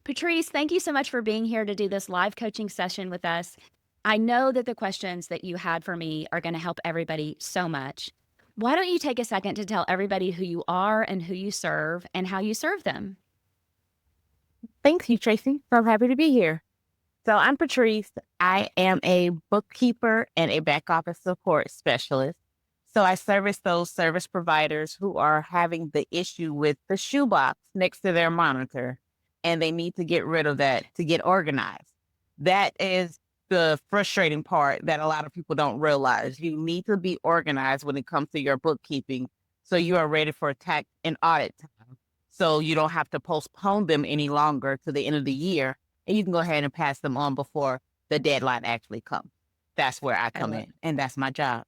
Patryce, thank you so much for being here to do this live coaching session with us. I know that the questions that you had for me are going to help everybody so much. Why don't you take a second to tell everybody who you are and who you serve and how you serve them? Thanks you, Tracy. So I'm happy to be here. So I'm Patryce. I am a bookkeeper and a back office support specialist. So I service those service providers who are having the issue with the shoebox next to their monitor, and they need to get rid of that to get organized. That is the frustrating part that a lot of people don't realize. You need to be organized when it comes to your bookkeeping so you are ready for tax and audit time. So you don't have to postpone them any longer to the end of the year, and you can go ahead and pass them on before the deadline actually comes. That's where I I come love in, and that's my job.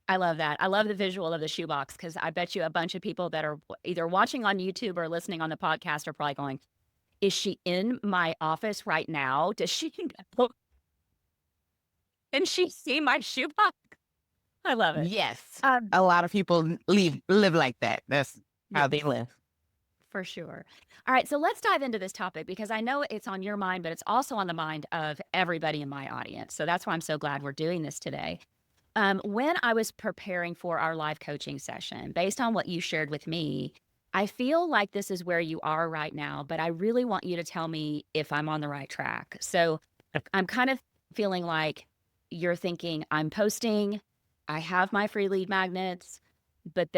I love that. I love the visual of the shoebox because I bet you a bunch of people that are either watching on YouTube or listening on the podcast are probably going, is she in my office right now? Does she know? Can she see my shoebox? I love it. Yes, Um, a lot of people live like that. That's how they yes. live. For sure. All right, so let's dive into this topic because I know it's on your mind, but it's also on the mind of everybody in my audience. So that's why I'm so glad we're doing this today. When I was preparing for our live coaching session, based on what you shared with me, I feel like this is where you are right now, but I really want you to tell me if I'm on the right track. So I'm kind of feeling like you're thinking, I'm posting, I have my free lead magnets, but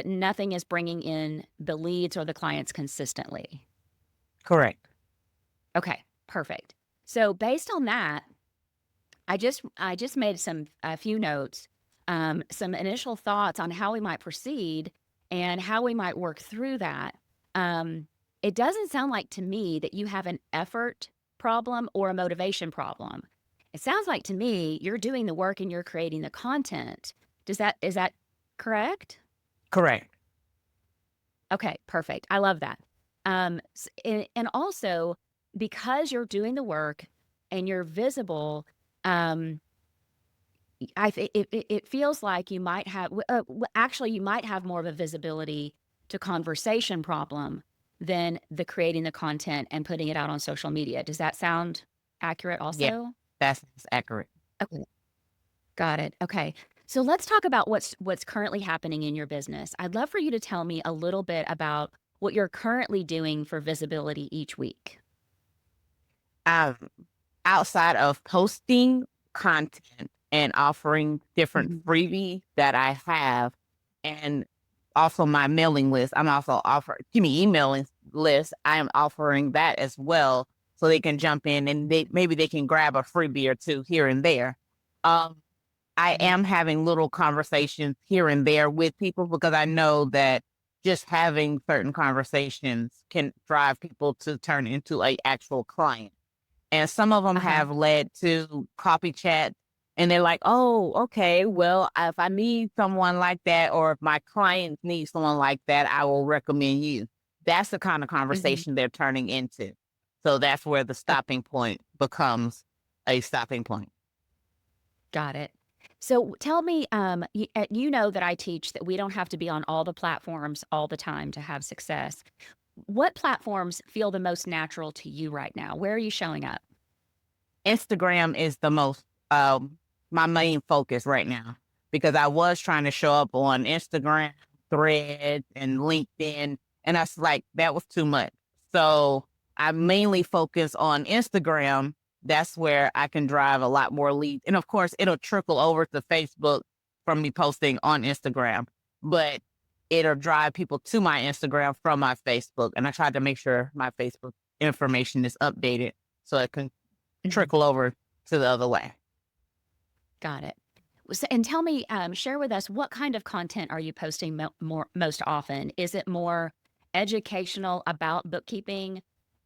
nothing is bringing in the leads or the clients consistently. Correct. Okay, perfect. So based on that, I just made a few notes, some initial thoughts on how we might proceed and how we might work through that. Um, it doesn't sound like to me that you have an effort problem or a motivation problem. It sounds like to me you're doing the work and you're creating the content. Is that correct? Correct. Okay, perfect. I love that. And also because you're doing the work and you're visible, um, it feels like you might have actually you might have more of a visibility to conversation problem than the creating the content and putting it out on social media. Does that sound accurate Yeah, also? that's accurate. Okay. Got it. Okay. So let's talk about what's currently happening in your business. I'd love for you to tell me a little bit about what you're currently doing for visibility each week. Um, Outside of posting content and offering different Mhm. freebies that I have, and also my mailing list, I'm also offering, emailing list. I am offering that as well, so they can jump in and maybe they can grab a freebie or two here and there. Um, I Mhm. am having little conversations here and there with people because I know that just having certain conversations can drive people to turn into a actual client. And some of them Uh-huh. have led to copy chat, and they're like, "Oh, okay, well, if I need someone like that, or if my clients need someone like that, I will recommend you." That's the kind of Mhm. conversation they're turning into. So that's where the Oh, stopping point becomes a stopping point. got it. So tell me, you know that I teach that we don't have to be on all the platforms all the time to have success. What platforms feel the most natural to you right now? Where are you showing up? Instagram is the most my main focus right now, because I was trying to show up on Instagram, Threads, and LinkedIn, and that's like that was too much. So I mainly focus on Instagram. That's where I can drive a lot more leads, and of course, it'll trickle over to Facebook from me posting on Instagram, but it'll drive people to my Instagram from my Facebook, and I try to make sure my Facebook information is updated so it can Mhm. trickle over to the other way. Got it. And tell me, share with us what kind of content are you posting most often? Is it more educational about bookkeeping,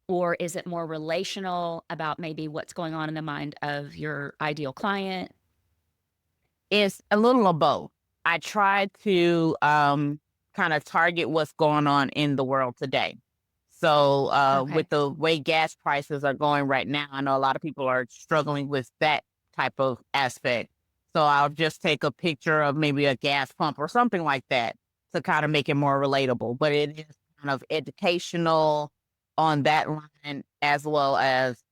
or is it more relational about maybe what's going on in the mind of your ideal client? It's a little of both. I try to kind of target what's going on in the world today. So Okay. with the way gas prices are going right now, I know a lot of people are struggling with that type of aspect. So I'll just take a picture of maybe a gas pump or something like that to kind of make it more relatable. But it is kind of educational, on that line, as well as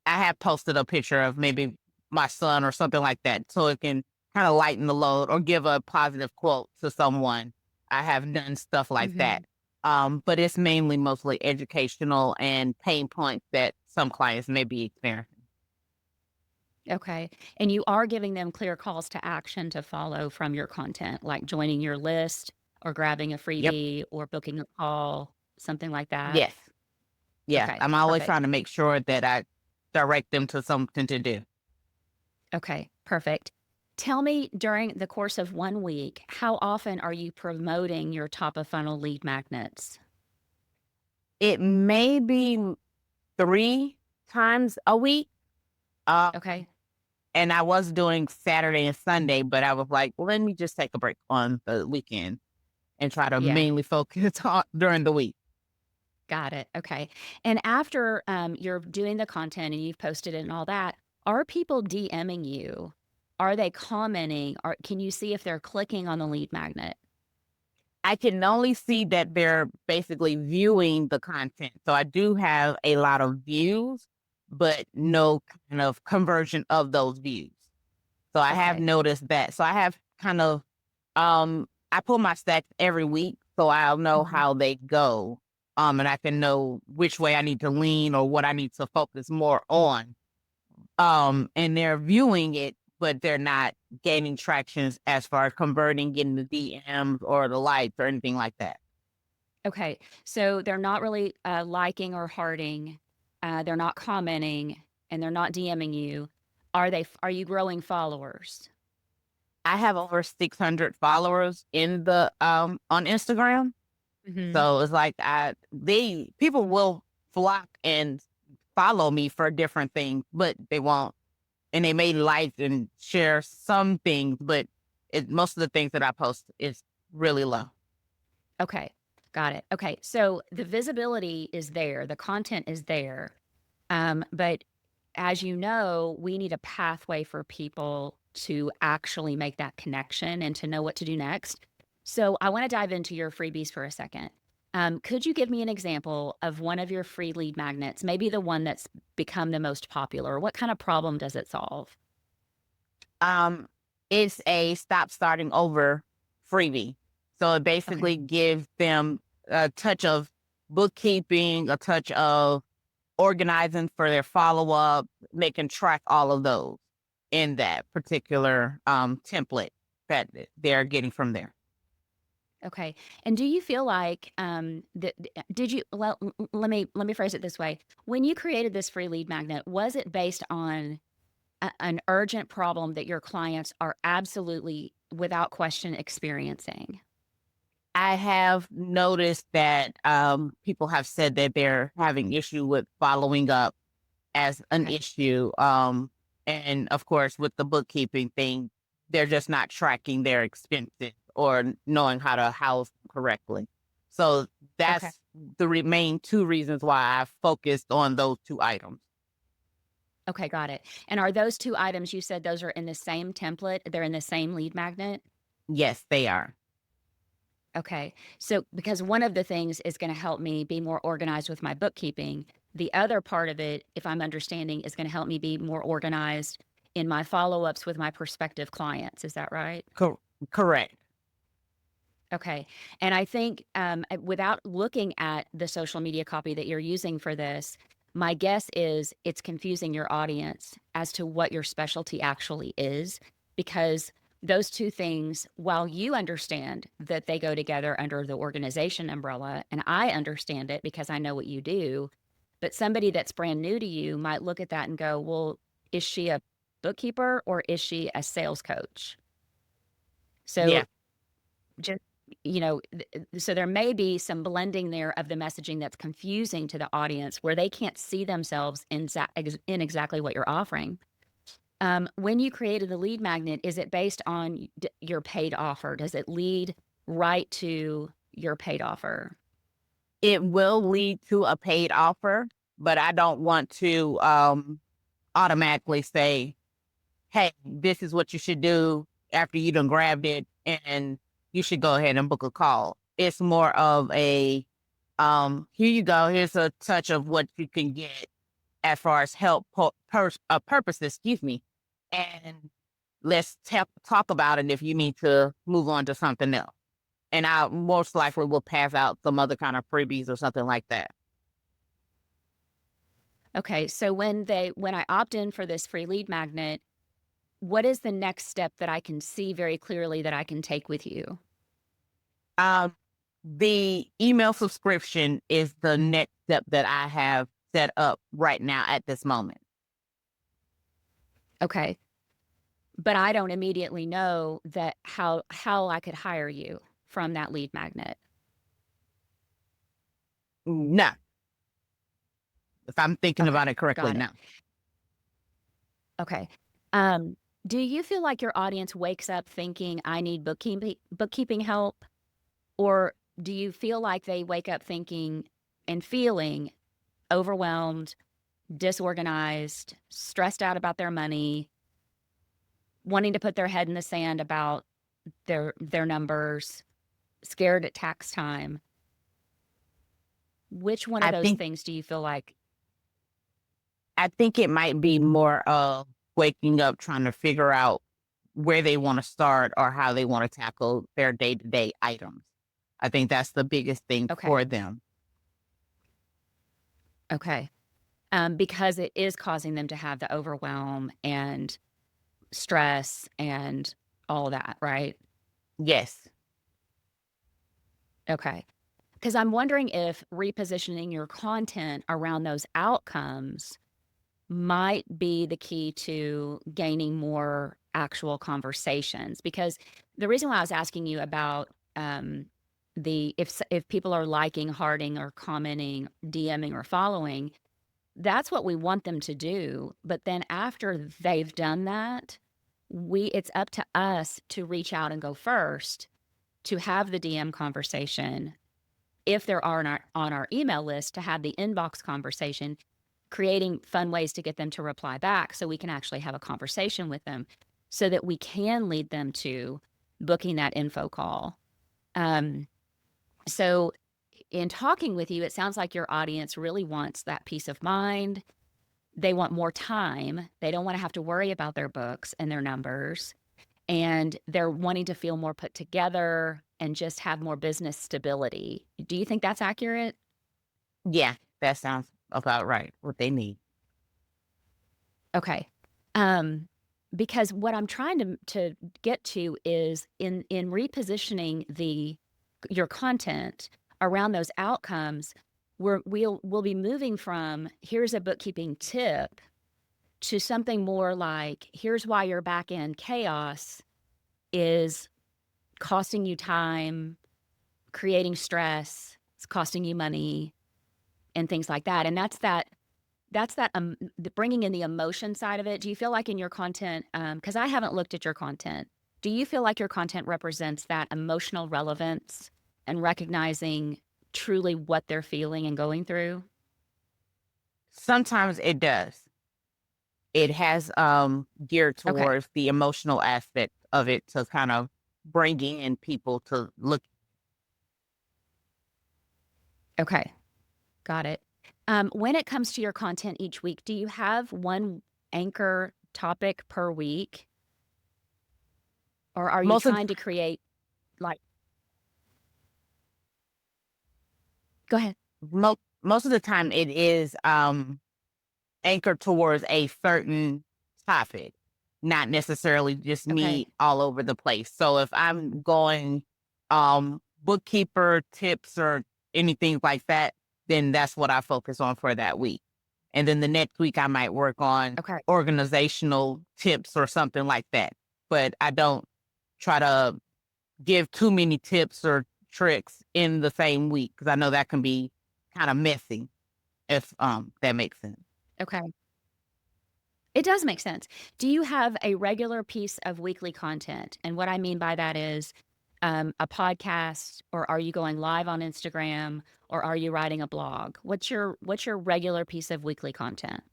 I have posted a picture of maybe my son or something like that, so it can kind of lighten the load or give a positive quote to someone. I have done stuff like Mhm. that. But it's mainly mostly educational and pain points that some clients may be experiencing. Okay. And you are giving them clear calls to action to follow from your content, like joining your list or grabbing a Yep. freebie or booking a call, something like that? Yes. Yeah. Okay, I'm always perfect. trying to make sure that I direct them to something to do. Okay, perfect. Tell me during the course of 1 week, how often are you promoting your top of funnel lead magnets? It may be 3 times a week. Um, Okay. and I was doing Saturday and Sunday, but I was like, let me just take a break on the weekend and try to Yeah, mainly focus on during the week. got it. Okay. And after you're doing the content and you've posted it and all that, are people DMing you? Are they commenting? Or can you see if they're clicking on the lead magnet? I can only see that they're basically viewing the content. So I do have a lot of views, but no kind of conversion of those views. So I have Okay. noticed that. So I have kind of I pull my stats every week so I'll know Mhm. how they go. And I can know which way I need to lean or what I need to focus more on. And they're viewing it, but they're not gaining tractions as far as converting, getting the DMs or the likes or anything like that. Okay. So they're not really liking or hearting. They're not commenting and they're not DMing you. Are you growing followers? I have over 600 followers in the on Instagram. Hmm. So it's like they people will flock and follow me for different things, but they won't, and they may like and share some things, but most of the things that I post is really low. Okay. Got it. Okay. So the visibility is there, the content is there. But as you know, we need a pathway for people to actually make that connection and to know what to do next. So I want to dive into your freebies for a second. Could you give me an example of one of your free lead magnets, maybe the one that's become the most popular? What kind of problem does it solve? Um, it's a stop starting over freebie. So it Okay. basically gives them a touch of bookkeeping, a touch of organizing for their follow up. They can track all of those in that particular template that they're getting from there. Okay. And do you feel like that did you let me phrase it this way. When you created this free lead magnet, was it based on an urgent problem that your clients are absolutely without question experiencing? I have noticed that people have said that they're having issue with following up as an Okay. issue. And of course, with the bookkeeping thing, they're just not tracking their expenses or knowing how to house correctly. So Okay. that's the main two reasons why I focused on those two items. Okay, got it. And are those two items you said those are in the same template? They're in the same lead magnet? Yes, they are. Okay. So, because one of the things is going to help me be more organized with my bookkeeping. The other part of it, if I'm understanding, is going to help me be more organized in my follow ups with my prospective clients. Is that right? Cor- Correct. Okay. And I think without looking at the social media copy that you're using for this, my guess is it's confusing your audience as to what your specialty actually is, because those two things, while you understand that they go together under the organization umbrella, and I understand it because I know what you do, but somebody that's brand new to you might look at that and go, well, is she a bookkeeper or is she a sales coach? So Yeah. just so there may be some blending there of the messaging that's confusing to the audience where they can't see themselves in exactly what you're offering. When you created the lead magnet, is it based on your paid offer? Does it lead right to your paid offer? It will lead to a paid offer, but I don't want to automatically say, hey, this is what you should do after you done grabbed it and you should go ahead and book a call. It's more of a Here you go. Here's a touch of what you can get as far as purposes, excuse me. And let's talk about it if you need to move on to something else. And I most likely will pass out some other kind of freebies or something like that. Okay, so when I opt in for this free lead magnet, what is the next step that I can see very clearly that I can take with you? Um, the email subscription is the next step that I have set up right now at this moment. Okay. But I don't immediately know that how I could hire you from that lead magnet. No, if I'm thinking Okay, about it correctly got it. now. Okay. Do you feel like your audience wakes up thinking I need bookkeeping help? Or do you feel like they wake up thinking and feeling overwhelmed, disorganized, stressed out about their money, wanting to put their head in the sand about their numbers, scared at tax time? Which one of I those think things do you feel like? I think it might be more of waking up trying to figure out where they want to start or how they want to tackle their day-to-day items. I think that's the biggest thing Okay, for them. okay. Because it is causing them to have the overwhelm and stress and all that, right? Yes. Okay. Because I'm wondering if repositioning your content around those outcomes might be the key to gaining more actual conversations. Because the reason why I was asking you about the if people are liking, hearting, or commenting, DMing, or following, that's what we want them to do. But then after they've done that, it's up to us to reach out and go first to have the DM conversation. If there are on our email list, to have the inbox conversation, creating fun ways to get them to reply back so we can actually have a conversation with them so that we can lead them to booking that info call. Um, so in talking with you, it sounds like your audience really wants that peace of mind. They want more time. They don't want to have to worry about their books and their numbers. And they're wanting to feel more put together and just have more business stability. Do you think that's accurate? Yeah, that sounds about right. What they need. Okay. Um, because what I'm trying to get to is in repositioning your content around those outcomes, we'll be moving from here's a bookkeeping tip to something more like here's why your back end chaos is costing you time, creating stress, it's costing you money, and things like that. And that's that the bringing in the emotion side of it. Do you feel like in your content, because I haven't looked at your content, do you feel like your content represents that emotional relevance and recognizing truly what they're feeling and going through? Sometimes it does. It has geared Okay. towards the emotional aspect of it to kind of bringing in people to look. Okay. Got it. When it comes to your content each week, do you have one anchor topic per week, or are you Most of trying to create like, go ahead. most of the time it is anchored towards a certain topic, not necessarily just Okay. me all over the place. So if I'm going bookkeeper tips or anything like that, then that's what I focus on for that week. And then the next week I might work on Okay. organizational tips or something like that. But I don't try to give too many tips or tricks in the same week because I know that can be kind of messy if that makes sense. Okay. It does make sense. Do you have a regular piece of weekly content? And what I mean by that is a podcast, or are you going live on Instagram, or are you writing a blog? What's your regular piece of weekly content?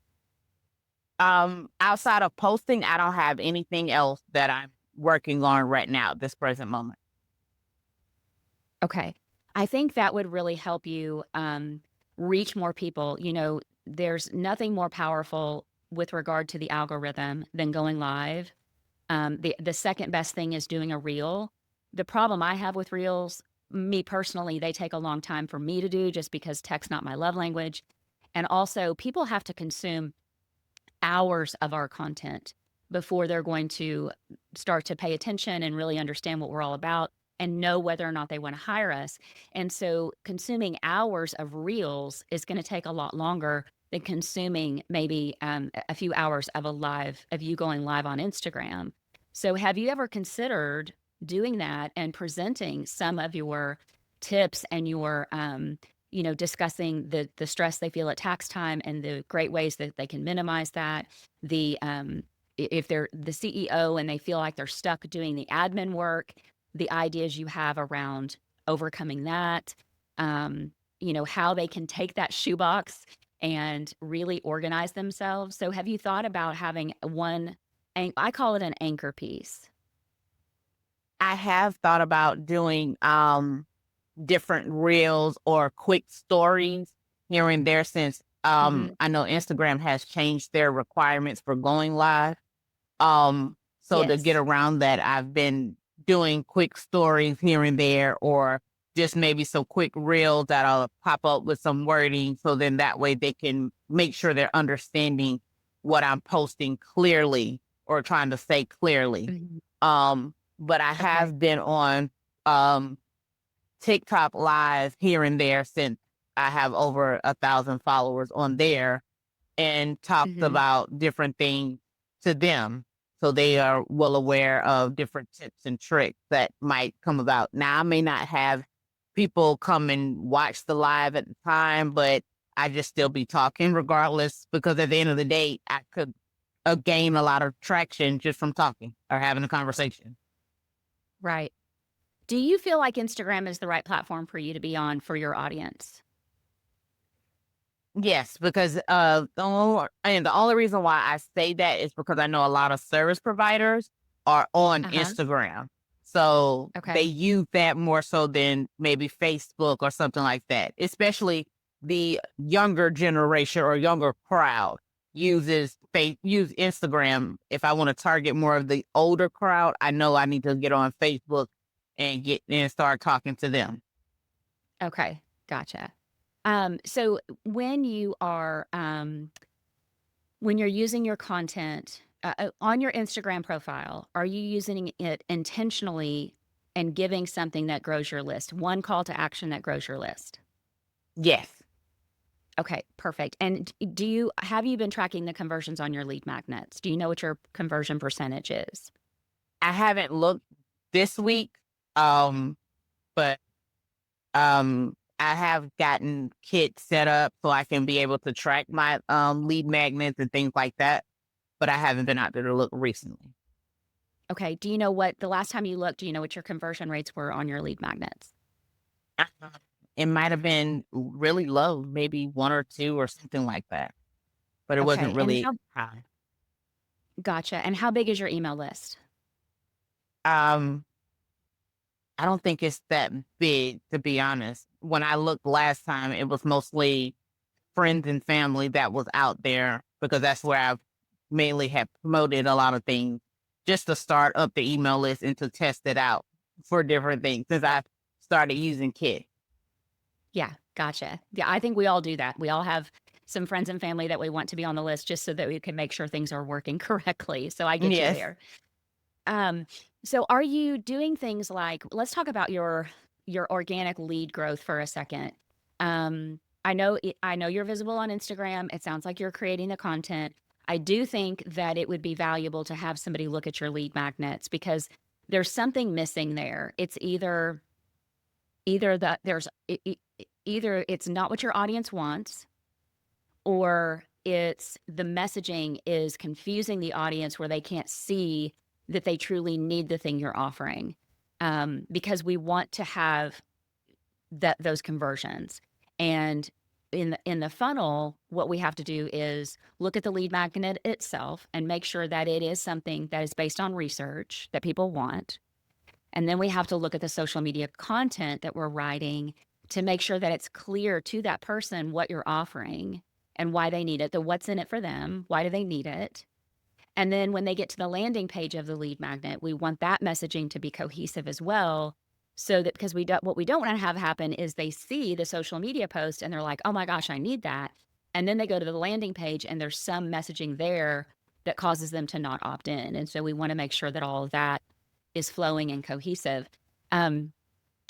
Outside of posting, I don't have anything else that I'm working on right now at this present moment. Okay. I think that would really help you reach more people. There's nothing more powerful with regard to the algorithm than going live. The second best thing is doing a reel. The problem I have with reels, me personally, they take a long time for me to do just because tech's not my love language. And also, people have to consume hours of our content before they're going to start to pay attention and really understand what we're all about and know whether or not they want to hire us. And so consuming hours of reels is going to take a lot longer than consuming maybe a few hours of of you going live on Instagram. So have you ever considered doing that and presenting some of your tips and your discussing the stress they feel at tax time and the great ways that they can minimize that. If they're the CEO and they feel like they're stuck doing the admin work, the ideas you have around overcoming that, how they can take that shoebox and really organize themselves. So have you thought about having I call it an anchor piece. I have thought about doing different reels or quick stories here and there since Hmm. I know Instagram has changed their requirements for going live. So to get Yes. around that, I've been doing quick stories here and there, or just maybe some quick reels that'll pop up with some wording. So then that way they can make sure they're understanding what I'm posting clearly or trying to say clearly. Mhm. But I Okay. have been on um TikTok live here and there since I have over 1,000 followers on there, and talked Hmm. about different things to them. So they are well aware of different tips and tricks that might come about. Now, I may not have people come and watch the live at the time, but I just still be talking regardless, because at the end of the day, I could gain a lot of traction just from talking or having a conversation. Right. Do you feel like Instagram is the right platform for you to be on for your audience? Yes, because the only reason why I say that is because I know a lot of service providers are on Uh-huh. Instagram. So they Okay. use that more so than maybe Facebook or something like that. Especially the younger generation or younger crowd use Instagram. If I want to target more of the older crowd, I know I need to get on Facebook and get and start talking to them. Okay. Gotcha. So when you're using your content on your Instagram profile, are you using it intentionally and giving something that grows your list? One call to action that grows your list. Yes. Okay, perfect. And have you been tracking the conversions on your lead magnets? Do you know what your conversion percentage is? I haven't looked this week, um, but I have gotten kits set up so I can be able to track my lead magnets and things like that. But I haven't been out there to look recently. Okay. Do you know what the last time you looked, do you know what your conversion rates were on your lead magnets? Uh, It might have been really low, maybe one or two or something like that. But it Okay. wasn't really high. Gotcha. And how big is your email list? Um, I don't think it's that big, to be honest. When I looked last time, it was mostly friends and family that was out there, because that's where I mainly have promoted a lot of things, just to start up the email list and to test it out for different things since I started using Kit. Yeah, gotcha. Yeah, I think we all do that. We all have some friends and family that we want to be on the list just so that we can make sure things are working correctly. So I get you Yes. there. Um, so are you doing things like let's talk about your organic lead growth for a second. I know you're visible on Instagram. It sounds like you're creating the content. I do think that it would be valuable to have somebody look at your lead magnets because there's something missing there. It's either that there's either it's not what your audience wants or it's the messaging is confusing the audience where they can't see that they truly need the thing you're offering because we want to have those conversions and in the funnel what we have to do is look at the lead magnet itself and make sure that it is something that is based on research that people want and then we have to look at the social media content that we're writing to make sure that it's clear to that person what you're offering and why they need it, the what's in it for them, why do they need it? And then when they get to the landing page of the lead magnet, we want that messaging to be cohesive as well. So that because what we don't want to have happen is they see the social media post and they're like, oh my gosh, I need that. And then they go to the landing page and there's some messaging there that causes them to not opt in. And so we want to make sure that all of that is flowing and cohesive. Um,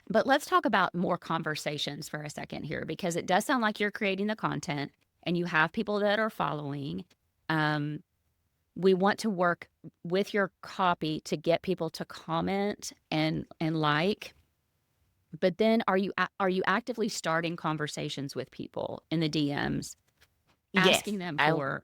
but let's talk about more conversations for a second here, because it does sound like you're creating the content and you have people that are following. Um, we want to work with your copy to get people to comment and like. But then are you actively starting conversations with people in the DMs, Yes, asking them I for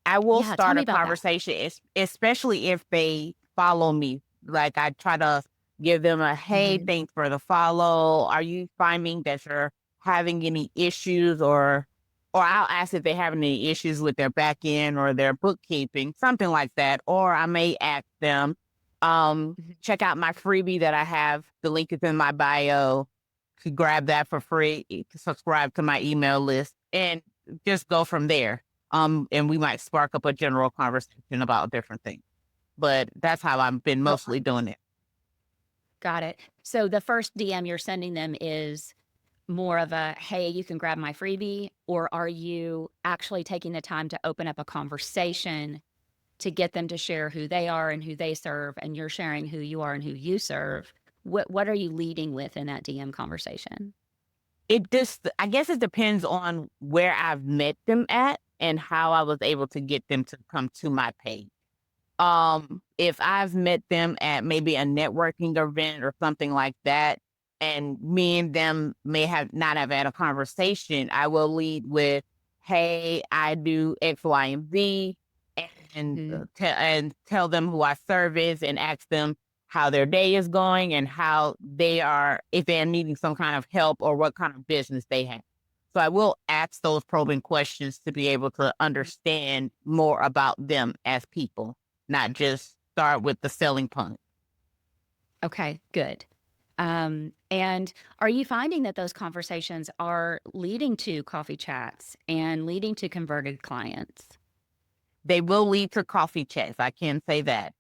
I will yeah, tell start me a about that. conversation, especially if they follow me. Like I try to give them a hey, Mhm, thanks for the follow. Are you finding that you're having any issues, or I'll ask if they're having any issues with their back end or their bookkeeping, something like that. Or I may ask them, mhm. check out my freebie that I have. The link is in my bio. Could grab that for free, subscribe to my email list, and just go from there. And we might spark up a general conversation about different things. But that's how I've been Oh, mostly doing it. got it. So the first DM you're sending them is more of a, "Hey, you can grab my freebie," or are you actually taking the time to open up a conversation to get them to share who they are and who they serve, and you're sharing who you are and who you serve? What are you leading with in that DM conversation? It just, I guess it depends on where I've met them at and how I was able to get them to come to my page. If I've met them at maybe a networking event or something like that, and me and them may have not have had a conversation, I will lead with, "Hey, I do X, Y, and Z," and Mhm. tell them who I service and ask them how their day is going and how they are, if they're needing some kind of help or what kind of business they have. So I will ask those probing questions to be able to understand more about them as people, not just start with the selling point. Okay, good. And are you finding that those conversations are leading to coffee chats and leading to converted clients? They will lead to coffee chats. I can say that.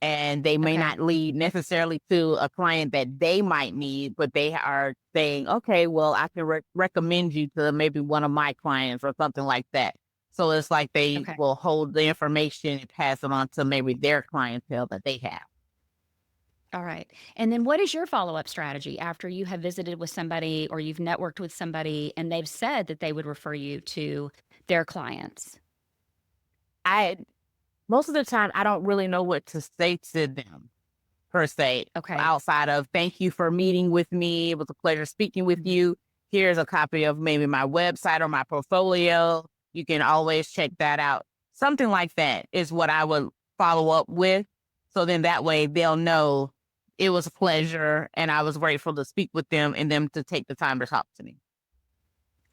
And they may Okay. not lead necessarily to a client that they might need, but they are saying, okay, well, I can recommend you to maybe one of my clients or something like that. So it's like they Okay. will hold the information and pass it on to maybe their clientele that they have. All right. And then what is your follow-up strategy after you have visited with somebody or you've networked with somebody and they've said that they would refer you to their clients? I Most of the time I don't really know what to say to them per se, Okay. outside of thank you for meeting with me. It was a pleasure speaking with Mhm. you. Here's a copy of maybe my website or my portfolio. You can always check that out. Something like that is what I would follow up with. So then that way they'll know it was a pleasure and I was grateful to speak with them and them to take the time to talk to me.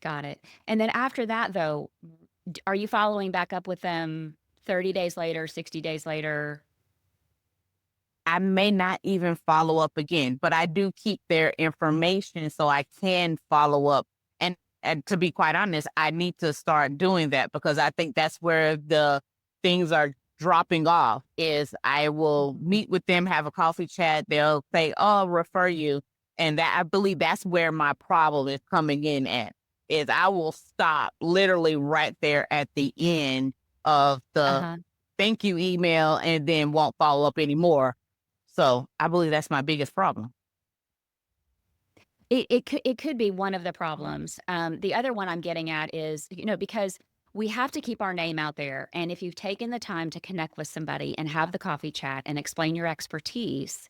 Got it. And then after that, though, are you following back up with them 30 days later, 60 days later? I may not even follow up again, but I do keep their information so I can follow up. And to be quite honest, I need to start doing that because I think that's where the things are dropping off is I will Mhm. meet with them, have a coffee chat. They'll say, "Oh, I'll refer you." And that I believe that's where my problem is coming in at is I will stop literally right there at the end of the Uh-huh. thank you email and then won't follow up anymore. So, I believe that's my biggest problem. It could be one of the problems. The other one I'm getting at is, because we have to keep our name out there, and if you've taken the time to connect with somebody and have the coffee chat and explain your expertise,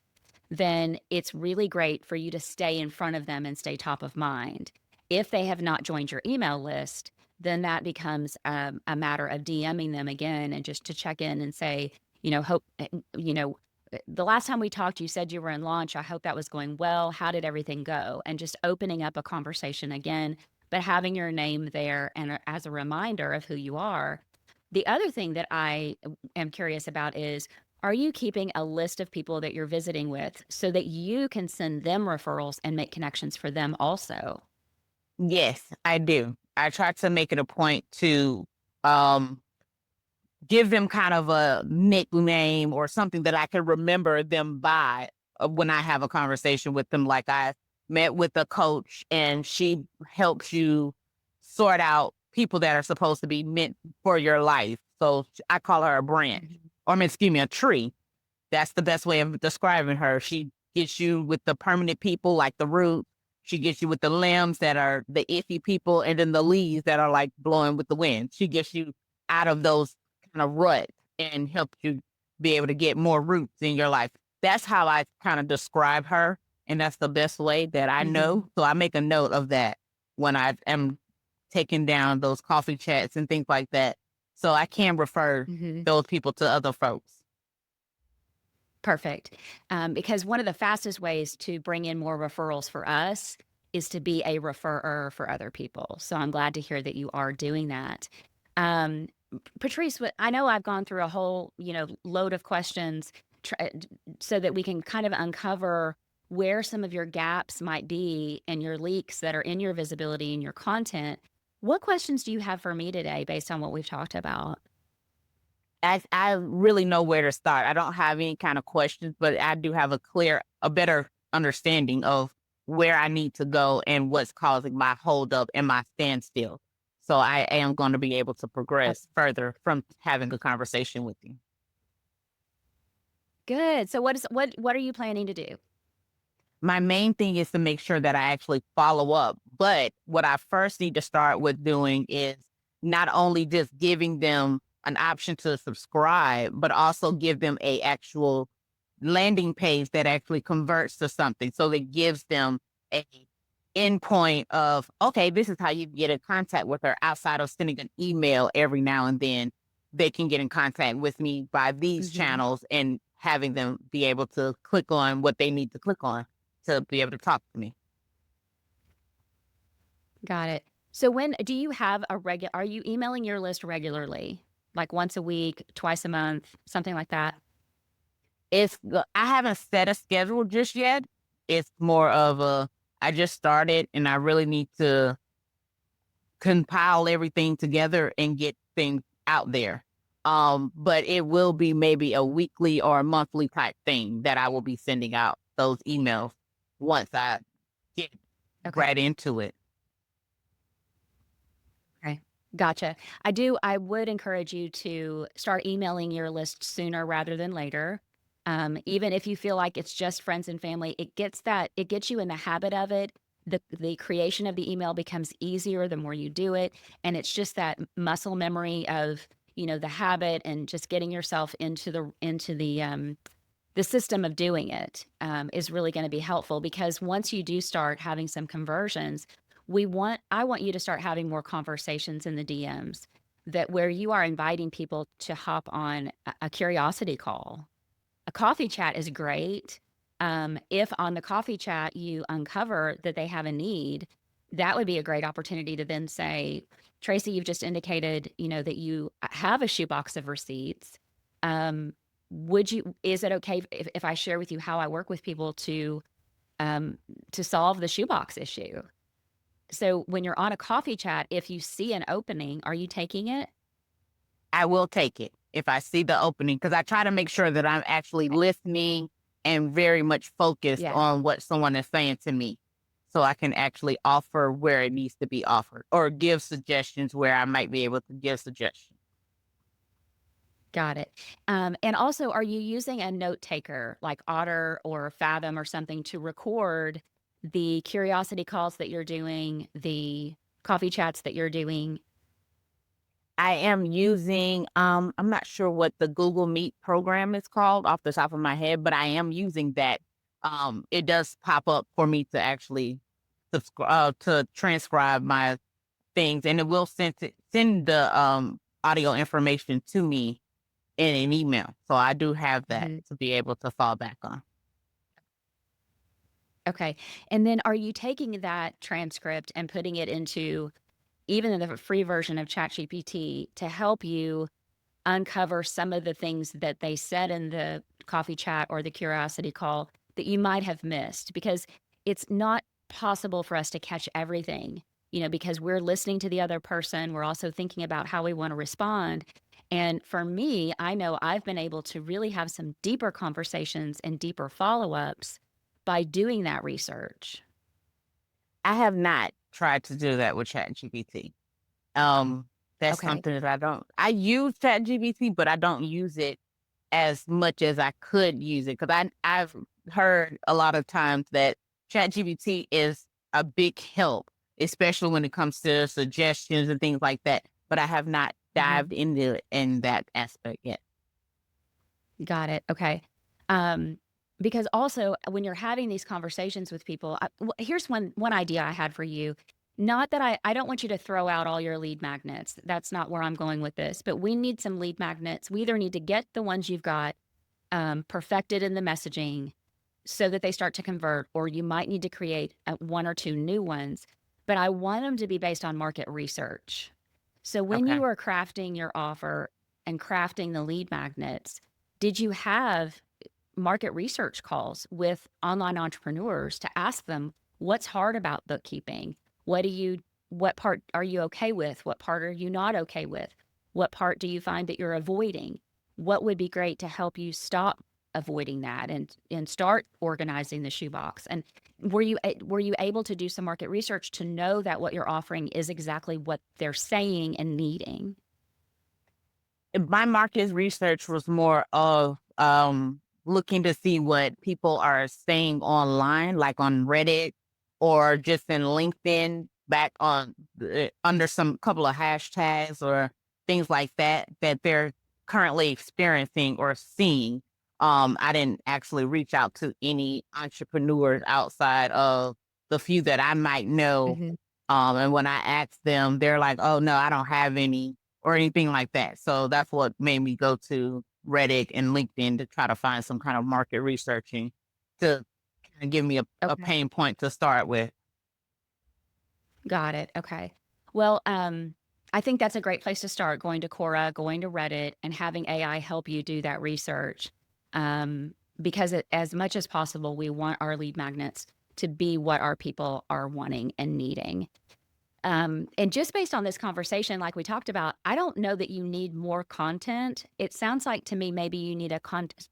then it's really great for you to stay in front of them and stay top of mind. If they have not joined your email list, then that becomes a matter of DMing them again and just to check in and say, hope, the last time we talked, you said you were in launch. I hope that was going well. How did everything go? And just opening up a conversation again, but having your name there and as a reminder of who you are. The other thing that I am curious about is, are you keeping a list of people that you're visiting with so that you can send them referrals and make connections for them also? Yes, I do. I try to make it a point to um give them kind of a nickname or something that I can remember them by when I have a conversation with them. Like I met with a coach and she helps you sort out people that are supposed to be meant for your life. So I call her a branch, Mhm. or I mean, excuse me, a tree. That's the best way of describing her. She gets you with the permanent people like the roots. She gets you with the limbs that are the iffy people, and then the leaves that are like blowing with the wind. She gets you out of those kind of ruts and helps you be able to get more roots in your life. That's how I kind of describe her. And that's the best way that I Mhm. know. So I make a note of that when I am taking down those coffee chats and things like that. So I can refer Mhm. those people to other folks. Perfect. Because one of the fastest ways to bring in more referrals for us is to be a referrer for other people. So I'm glad to hear that you are doing that. Patrice, I know I've gone through a whole, load of questions so that we can kind of uncover where some of your gaps might be and your leaks that are in your visibility and your content. What questions do you have for me today based on what we've talked about? I really know where to start. I don't have any kind of questions, but I do have a better understanding of where I need to go and what's causing my holdup and my standstill. So I am going to be able to Uh, progress further from having a conversation with you. Good. So what are you planning to do? My main thing is to make sure that I actually follow up. But what I first need to start with doing is not only just giving them an option to subscribe, but also give them a actual landing page that actually converts to something. So that gives them a endpoint of, okay, this is how you get in contact with her outside of sending an email every now and then. They can get in contact with me by these Mhm. channels and having them be able to click on what they need to click on to be able to talk to me. Got it. So when do you have a regular are you emailing your list regularly? Like once a week, twice a month, something like that? I haven't set a schedule just yet. It's more of a I just started and I really need to compile everything together and get things out there. But it will be maybe a weekly or a monthly type thing that I will be sending out those emails once I get Okay. right into it. Okay. Gotcha. I would encourage you to start emailing your list sooner rather than later. Even if you feel like it's just friends and family, it gets you in the habit of it. The creation of the email becomes easier the more you do it. And it's just that muscle memory of, the habit and just getting yourself into the system of doing it is really going to be helpful because once you do start having some conversions, I want you to start having more conversations in the DMs that where you are inviting people to hop on a curiosity call. A coffee chat is great. If on the coffee chat you uncover that they have a need, that would be a great opportunity to then say, Tracy, you've just indicated, that you have a shoebox of receipts. Um, is it okay if I share with you how I work with people um, to solve the shoebox issue? So when you're on a coffee chat, if you see an opening, are you taking it? I will take it if I see the opening because I try to make sure that I'm actually listening and very much focused Yeah. on what someone is saying to me so I can actually offer where it needs to be offered or give suggestions where I might be able to give suggestions. Got it. And also, are you using a note taker like Otter or Fathom or something to record the curiosity calls that you're doing, the coffee chats that you're doing? I am using, I'm not sure what the Google Meet program is called off the top of my head, but I am using that. It does pop up for me to actually to transcribe my things, and it will send the audio information to me in an email. So I do have that Mhm. to be able to fall back on. Okay. And then are you taking that transcript and putting it into even in the free version of ChatGPT to help you uncover some of the things that they said in the coffee chat or the curiosity call that you might have missed, because it's not possible for us to catch everything, because we're listening to the other person. We're also thinking about how we want to respond. And for me, I know I've been able to really have some deeper conversations and deeper follow ups by doing that research. I have not tried to do that with ChatGPT. That's Okay. something that I use ChatGPT, but I don't use it as much as I could use it, because I've heard a lot of times that ChatGPT is a big help, especially when it comes to suggestions and things like that. But I have not Hmm. dived into it in that aspect yet. Got it. Okay. Um, because also when you're having these conversations with people, here's one idea I had for you. Not that I don't want you to throw out all your lead magnets. That's not where I'm going with this. But we need some lead magnets. We either need to get the ones you've got perfected in the messaging so that they start to convert, or you might need to create one or two new ones. But I want them to be based on market research. So when you Okay. are crafting your offer and crafting the lead magnets, did you have market research calls with online entrepreneurs to ask them what's hard about bookkeeping? What part are you okay with? What part are you not okay with? What part do you find that you're avoiding? What would be great to help you stop avoiding that and start organizing the shoebox? And were you able to do some market research to know that what you're offering is exactly what they're saying and needing? My market research was more of looking to see what people are saying online, like on Reddit or just in LinkedIn, back on under some couple of hashtags or things like that that they're currently experiencing or seeing. I didn't actually reach out to any entrepreneurs outside of the few that I might know. Hmm. And when I asked them, they're like, "Oh no, I don't have any," or anything like that. So that's what made me go to Reddit and LinkedIn to try to find some kind of market researching to kinda give me a Okay. pain point to start with. Got it. Okay. Well, I think that's a great place to start, going to Quora, going to Reddit, and having AI help you do that research. Because as much as possible, we want our lead magnets to be what our people are wanting and needing. And just based on this conversation, like we talked about, I don't know that you need more content. It sounds like to me maybe you need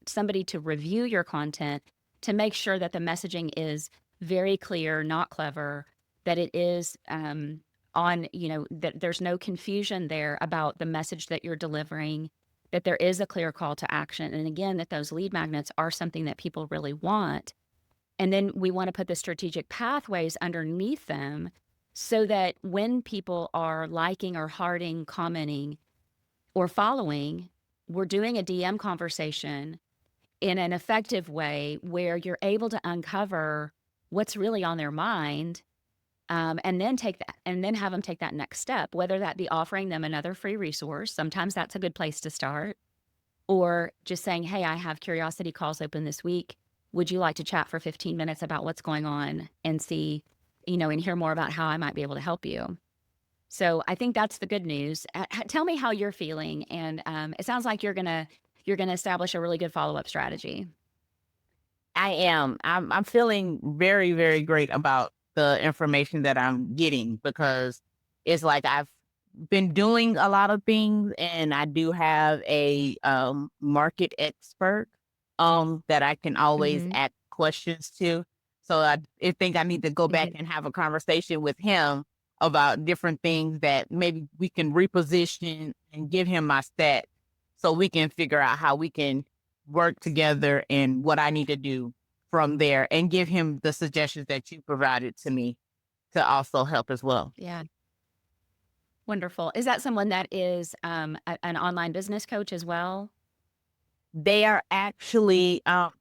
somebody to review your content to make sure that the messaging is very clear, not clever, that it is that there's no confusion there about the message that you're delivering, that there is a clear call to action. And again, that those lead magnets are something that people really want. And then we want to put the strategic pathways underneath them so that when people are liking or hearting, commenting, or following, we're doing a DM conversation in an effective way where you're able to uncover what's really on their mind, and then take that and then have them take that next step, whether that be offering them another free resource. Sometimes that's a good place to start, or just saying, hey, I have curiosity calls open this week. Would you like to chat for 15 minutes about what's going on and see, and hear more about how I might be able to help you? So I think that's the good news. Tell me how you're feeling, and it sounds like you're gonna establish a really good follow up strategy. I am. I'm feeling very, very great about the information that I'm getting, because it's like I've been doing a lot of things, and I do have a market expert that I can always Hmm. ask questions to. So I think I need to go back Hmm. and have a conversation with him about different things that maybe we can reposition and give him my stat so we can figure out how we can work together and what I need to do from there, and give him the suggestions that you provided to me to also help as well. Yeah, wonderful. Is that someone that is an online business coach as well? They are actually, I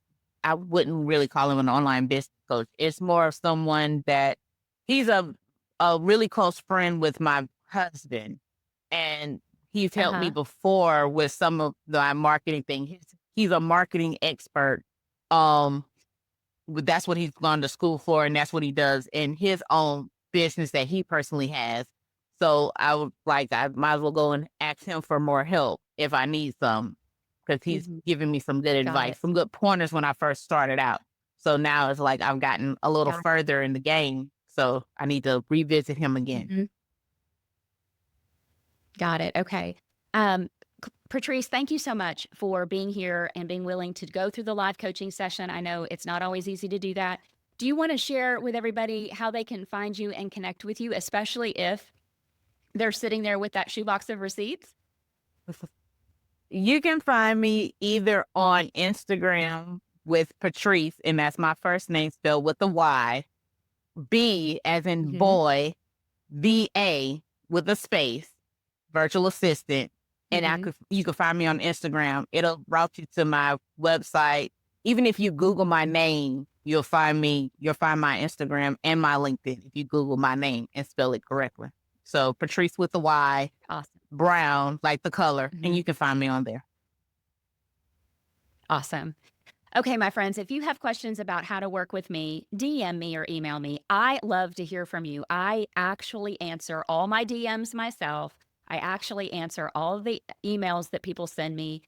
wouldn't really call him an online business coach. It's more of someone that he's a really close friend with my husband, and he's Uh helped me huh. before with some of the marketing thing. He's a marketing expert. Um, that's what he's gone to school for, and that's what he does in his own business that he personally has. So I might as well go and ask him for more help if I need some, because he's Mhm. giving me some good Got advice, it. some good pointers when I first started out. So now it's like I've gotten a little Got further in the game. So I need to revisit him again. Mhm. Got it. Okay. Um, Patrice, thank you so much for being here and being willing to go through the live coaching session. I know it's not always easy to do that. Do you want to share with everybody how they can find you and connect with you, especially if they're sitting there with that shoebox of receipts? You can find me either on Instagram with Patryce, and that's my first name spelled with a Y, B as in Hmm. boy, VA with a space, virtual assistant. And Hmm. you can find me on Instagram. It'll route you to my website. Even if you Google my name, you'll find me. You'll find my Instagram and my LinkedIn if you Google my name and spell it correctly. So Patryce with a Y, Awesome. brown, like the color, and Hmm. you can find me on there. Awesome. Okay, my friends, if you have questions about how to work with me, DM me or email me. I love to hear from you. I actually answer all my DMs myself. I actually answer all of the emails that people send me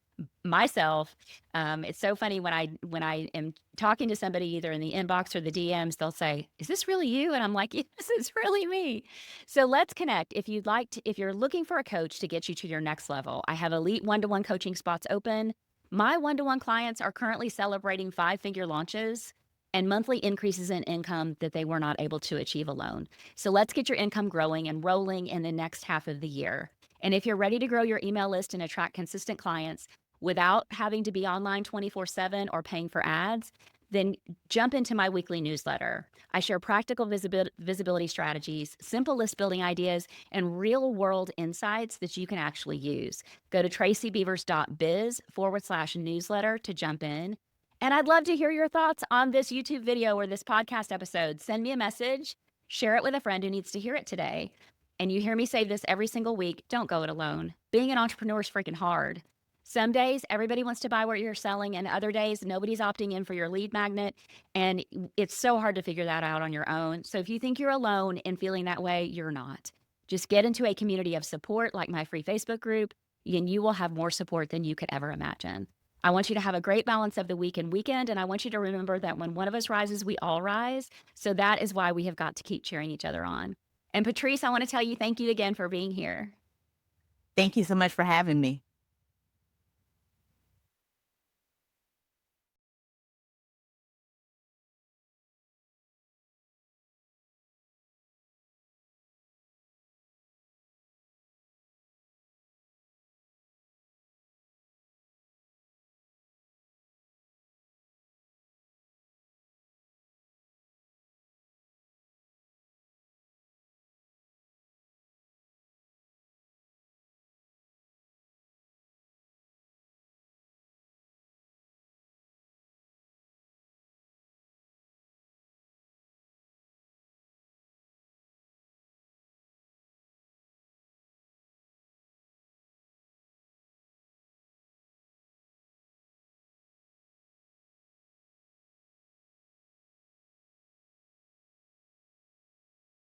myself. It's so funny when I am talking to somebody either in the inbox or the DMs, they'll say, "Is this really you?" And I'm like, "Yes, it's really me." So let's connect. If you'd like to, if you're looking for a coach to get you to your next level, I have elite one-to-one coaching spots open. My one-to-one clients are currently celebrating five-figure launches and monthly increases in income that they were not able to achieve alone. So let's get your income growing and rolling in the next half of the year. And if you're ready to grow your email list and attract consistent clients without having to be online 24/7 or paying for ads, then jump into my weekly newsletter. I share practical visibility strategies, simple list building ideas, and real world insights that you can actually use. Go to tracybeavers.biz/newsletter to jump in. And I'd love to hear your thoughts on this YouTube video or this podcast episode. Send me a message, share it with a friend who needs to hear it today. And you hear me say this every single week, don't go it alone. Being an entrepreneur is freaking hard. Some days everybody wants to buy what you're selling, and other days nobody's opting in for your lead magnet. And it's so hard to figure that out on your own. So if you think you're alone in feeling that way, you're not. Just get into a community of support like my free Facebook group, and you will have more support than you could ever imagine. I want you to have a great balance of the week and weekend. And I want you to remember that when one of us rises, we all rise. So that is why we have got to keep cheering each other on. And Patryce, I want to tell you thank you again for being here. Thank you so much for having me.